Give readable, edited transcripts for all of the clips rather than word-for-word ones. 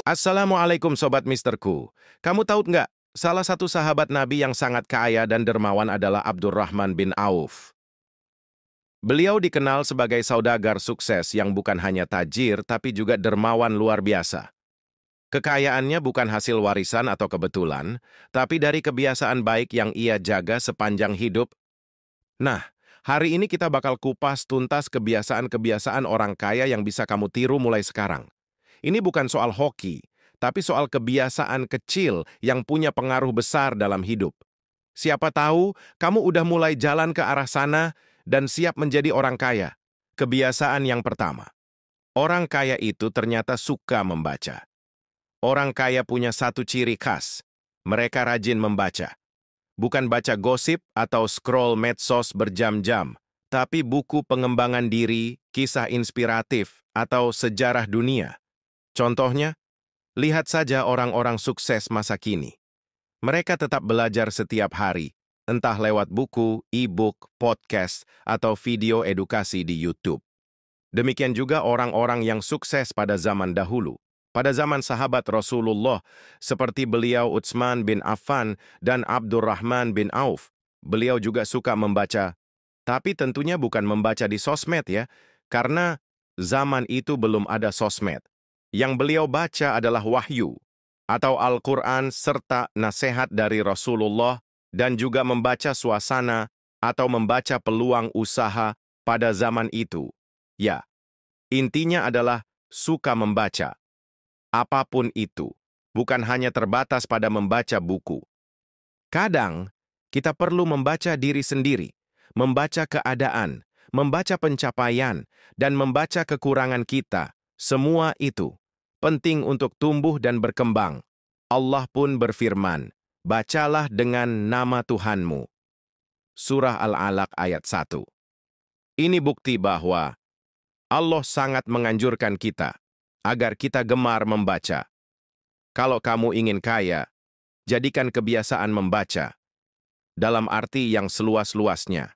Assalamualaikum Sobat Misterku. Kamu tahu nggak, salah satu sahabat Nabi yang sangat kaya dan dermawan adalah Abdurrahman bin Auf. Beliau dikenal sebagai saudagar sukses yang bukan hanya tajir tapi juga dermawan luar biasa. Kekayaannya bukan hasil warisan atau kebetulan, tapi dari kebiasaan baik yang ia jaga sepanjang hidup. Nah, hari ini kita bakal kupas tuntas kebiasaan-kebiasaan orang kaya yang bisa kamu tiru mulai sekarang. Ini bukan soal hoki, tapi soal kebiasaan kecil yang punya pengaruh besar dalam hidup. Siapa tahu kamu udah mulai jalan ke arah sana dan siap menjadi orang kaya. Kebiasaan yang pertama, orang kaya itu ternyata suka membaca. Orang kaya punya satu ciri khas, mereka rajin membaca. Bukan baca gosip atau scroll medsos berjam-jam, tapi buku pengembangan diri, kisah inspiratif, atau sejarah dunia. Contohnya, lihat saja orang-orang sukses masa kini. Mereka tetap belajar setiap hari, entah lewat buku, e-book, podcast, atau video edukasi di YouTube. Demikian juga orang-orang yang sukses pada zaman dahulu. Pada zaman sahabat Rasulullah, seperti beliau Utsman bin Affan dan Abdurrahman bin Auf, beliau juga suka membaca. Tapi tentunya bukan membaca di sosmed ya, karena zaman itu belum ada sosmed. Yang beliau baca adalah wahyu, atau Al-Quran serta nasihat dari Rasulullah, dan juga membaca suasana atau membaca peluang usaha pada zaman itu. Ya, intinya adalah suka membaca. Apapun itu, bukan hanya terbatas pada membaca buku. Kadang, kita perlu membaca diri sendiri, membaca keadaan, membaca pencapaian, dan membaca kekurangan kita. Semua itu penting untuk tumbuh dan berkembang. Allah pun berfirman, bacalah dengan nama Tuhanmu. Surah Al-Alaq ayat 1. Ini bukti bahwa Allah sangat menganjurkan kita agar kita gemar membaca. Kalau kamu ingin kaya, jadikan kebiasaan membaca, dalam arti yang seluas-luasnya.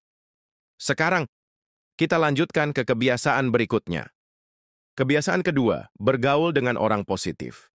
Sekarang, kita lanjutkan ke kebiasaan berikutnya. Kebiasaan kedua, bergaul dengan orang positif.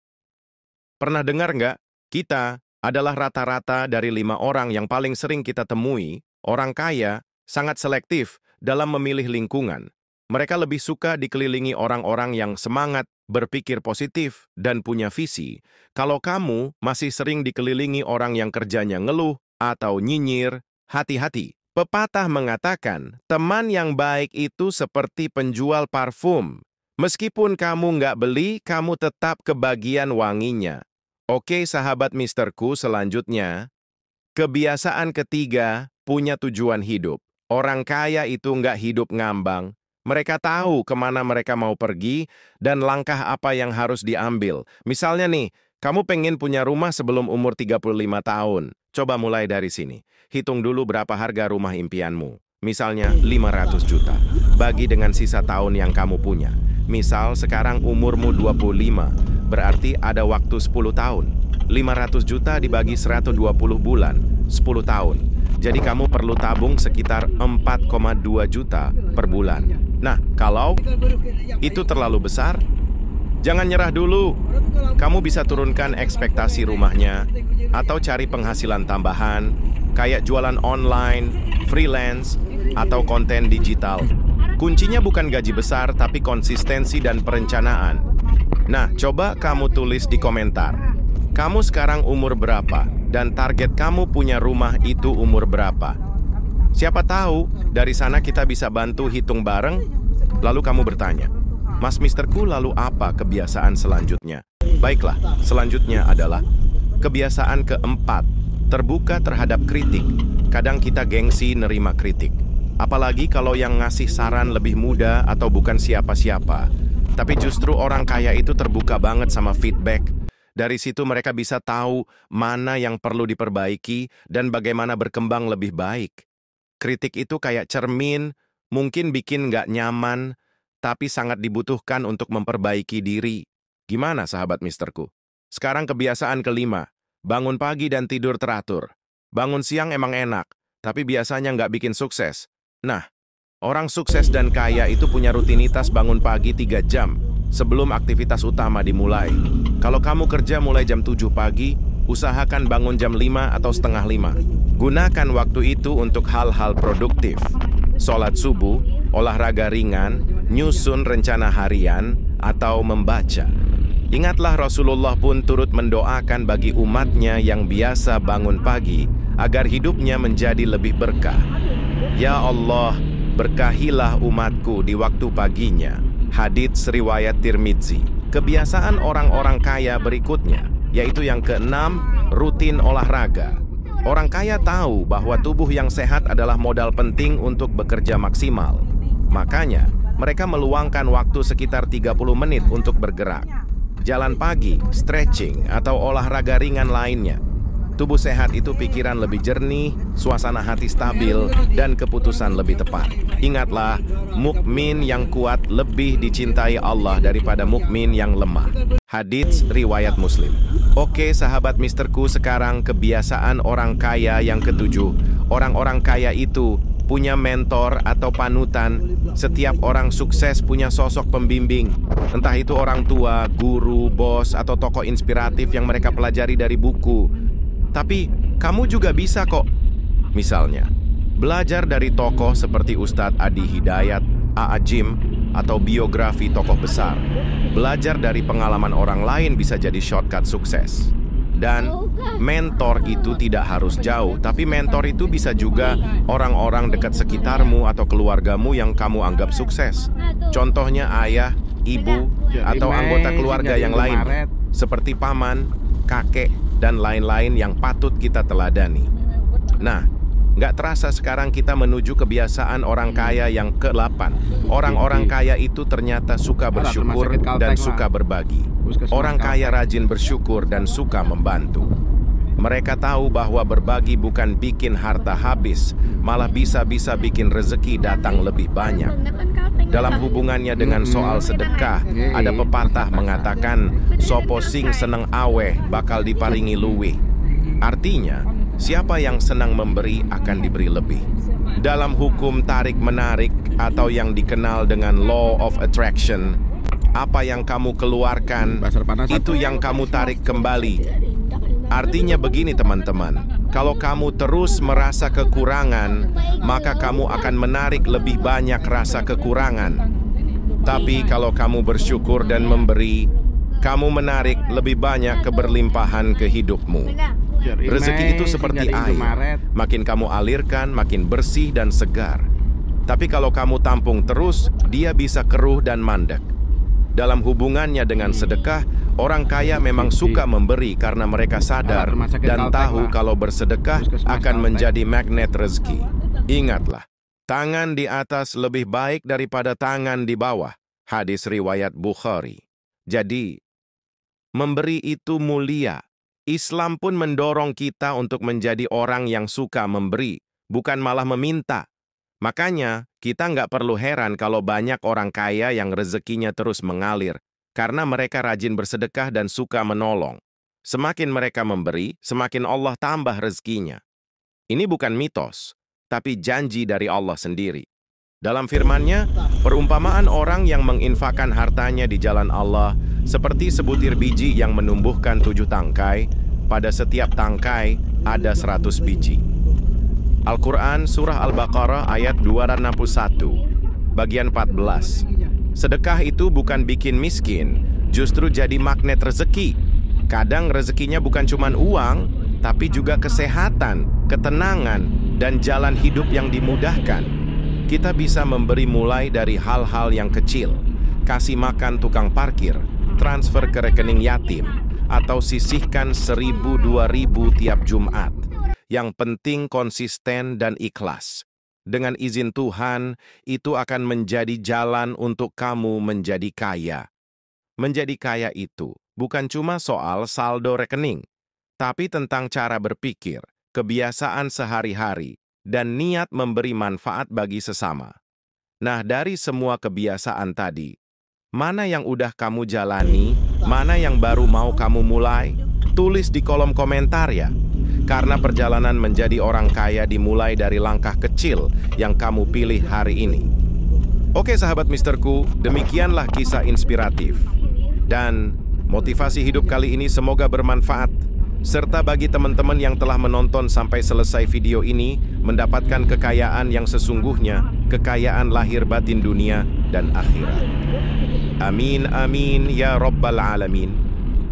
Pernah dengar nggak? Kita adalah rata-rata dari 5 orang yang paling sering kita temui. Orang kaya sangat selektif dalam memilih lingkungan. Mereka lebih suka dikelilingi orang-orang yang semangat, berpikir positif, dan punya visi. Kalau kamu masih sering dikelilingi orang yang kerjanya ngeluh atau nyinyir, hati-hati. Pepatah mengatakan, teman yang baik itu seperti penjual parfum. Meskipun kamu nggak beli, kamu tetap kebagian wanginya. Oke sahabat misterku, selanjutnya. Kebiasaan ketiga, punya tujuan hidup. Orang kaya itu nggak hidup ngambang. Mereka tahu kemana mereka mau pergi dan langkah apa yang harus diambil. Misalnya nih, kamu pengen punya rumah sebelum umur 35 tahun. Coba mulai dari sini. Hitung dulu berapa harga rumah impianmu. Misalnya 500 juta. Bagi dengan sisa tahun yang kamu punya. Misal sekarang umurmu 25, berarti ada waktu 10 tahun. 500 juta dibagi 120 bulan, 10 tahun. Jadi kamu perlu tabung sekitar 4,2 juta per bulan. Nah, kalau itu terlalu besar, jangan nyerah dulu. Kamu bisa turunkan ekspektasi rumahnya, atau cari penghasilan tambahan, kayak jualan online, freelance, atau konten digital. Kuncinya bukan gaji besar, tapi konsistensi dan perencanaan. Nah, coba kamu tulis di komentar. Kamu sekarang umur berapa? Dan target kamu punya rumah itu umur berapa? Siapa tahu, dari sana kita bisa bantu hitung bareng. Lalu kamu bertanya, Mas Misterku, lalu apa kebiasaan selanjutnya? Baiklah, selanjutnya adalah kebiasaan keempat, terbuka terhadap kritik. Kadang kita gengsi nerima kritik. Apalagi kalau yang ngasih saran lebih muda atau bukan siapa-siapa. Tapi justru orang kaya itu terbuka banget sama feedback. Dari situ mereka bisa tahu mana yang perlu diperbaiki dan bagaimana berkembang lebih baik. Kritik itu kayak cermin, mungkin bikin nggak nyaman, tapi sangat dibutuhkan untuk memperbaiki diri. Gimana sahabat misterku? Sekarang kebiasaan kelima, bangun pagi dan tidur teratur. Bangun siang emang enak, tapi biasanya nggak bikin sukses. Nah, orang sukses dan kaya itu punya rutinitas bangun pagi 3 jam. sebelum aktivitas utama dimulai. Kalau kamu kerja mulai jam 7 pagi, usahakan bangun jam 5 atau setengah 5. Gunakan waktu itu untuk hal-hal produktif. Sholat subuh, olahraga ringan, nyusun rencana harian, atau membaca. Ingatlah Rasulullah pun turut mendoakan bagi umatnya yang biasa bangun pagi, agar hidupnya menjadi lebih berkah. Ya Allah, berkahilah umatku di waktu paginya. Hadits riwayat Tirmidzi. Kebiasaan orang-orang kaya berikutnya, yaitu yang keenam, rutin olahraga. Orang kaya tahu bahwa tubuh yang sehat adalah modal penting untuk bekerja maksimal. Makanya, mereka meluangkan waktu sekitar 30 menit untuk bergerak. Jalan pagi, stretching, atau olahraga ringan lainnya. Tubuh sehat itu pikiran lebih jernih, suasana hati stabil, dan keputusan lebih tepat. Ingatlah, mukmin yang kuat lebih dicintai Allah daripada mukmin yang lemah. Hadits riwayat Muslim. Oke sahabat misterku, sekarang kebiasaan orang kaya yang ketujuh. Orang-orang kaya itu punya mentor atau panutan. Setiap orang sukses punya sosok pembimbing. Entah itu orang tua, guru, bos, atau tokoh inspiratif yang mereka pelajari dari buku. Tapi kamu juga bisa kok. Misalnya, belajar dari tokoh seperti Ustadz Adi Hidayat, A.A. Jim, atau biografi tokoh besar. Belajar dari pengalaman orang lain bisa jadi shortcut sukses. Dan mentor itu tidak harus jauh, tapi mentor itu bisa juga orang-orang dekat sekitarmu atau keluargamu yang kamu anggap sukses. Contohnya ayah, ibu, atau anggota keluarga yang lain, seperti paman, kakek, dan lain-lain yang patut kita teladani. Nah, nggak terasa sekarang kita menuju kebiasaan orang kaya yang ke-8. Orang-orang kaya itu ternyata suka bersyukur dan suka berbagi. Orang kaya rajin bersyukur dan suka membantu. Mereka tahu bahwa berbagi bukan bikin harta habis, malah bisa-bisa bikin rezeki datang lebih banyak. Dalam hubungannya dengan soal sedekah, ada pepatah mengatakan, "Sopo sing seneng aweh bakal diparingi luwih." Artinya, siapa yang senang memberi akan diberi lebih. Dalam hukum tarik-menarik atau yang dikenal dengan Law of Attraction, apa yang kamu keluarkan, itu yang kamu tarik kembali. Artinya begini teman-teman, kalau kamu terus merasa kekurangan, maka kamu akan menarik lebih banyak rasa kekurangan. Tapi kalau kamu bersyukur dan memberi, kamu menarik lebih banyak keberlimpahan ke hidupmu. Rezeki itu seperti air, makin kamu alirkan, makin bersih dan segar. Tapi kalau kamu tampung terus, dia bisa keruh dan mandek. Dalam hubungannya dengan sedekah, orang kaya memang suka memberi karena mereka sadar dan tahu kalau bersedekah akan menjadi magnet rezeki. Ingatlah, tangan di atas lebih baik daripada tangan di bawah. Hadis riwayat Bukhari. Jadi, memberi itu mulia. Islam pun mendorong kita untuk menjadi orang yang suka memberi, bukan malah meminta. Makanya, kita nggak perlu heran kalau banyak orang kaya yang rezekinya terus mengalir, karena mereka rajin bersedekah dan suka menolong. Semakin mereka memberi, semakin Allah tambah rezekinya. Ini bukan mitos, tapi janji dari Allah sendiri. Dalam firman-Nya, perumpamaan orang yang menginfakkan hartanya di jalan Allah seperti sebutir biji yang menumbuhkan 7 tangkai, pada setiap tangkai ada 100 biji. Al-Quran Surah Al-Baqarah ayat 261, bagian 14. Sedekah itu bukan bikin miskin, justru jadi magnet rezeki. Kadang rezekinya bukan cuma uang, tapi juga kesehatan, ketenangan, dan jalan hidup yang dimudahkan. Kita bisa memberi mulai dari hal-hal yang kecil, kasih makan tukang parkir, transfer ke rekening yatim, atau sisihkan 1.000-2.000 tiap Jumat. Yang penting konsisten dan ikhlas. Dengan izin Tuhan, itu akan menjadi jalan untuk kamu menjadi kaya. Menjadi kaya itu bukan cuma soal saldo rekening, tapi tentang cara berpikir, kebiasaan sehari-hari, dan niat memberi manfaat bagi sesama. Nah, dari semua kebiasaan tadi, mana yang udah kamu jalani, mana yang baru mau kamu mulai? Tulis di kolom komentar ya. Karena perjalanan menjadi orang kaya dimulai dari langkah kecil yang kamu pilih hari ini. Oke sahabat Misterku, demikianlah kisah inspiratif. Dan motivasi hidup kali ini semoga bermanfaat. Serta bagi teman-teman yang telah menonton sampai selesai video ini, mendapatkan kekayaan yang sesungguhnya, kekayaan lahir batin dunia dan akhirat. Amin, amin, ya Rabbal Alamin.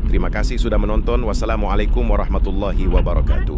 Terima kasih sudah menonton. Wassalamualaikum warahmatullahi wabarakatuh.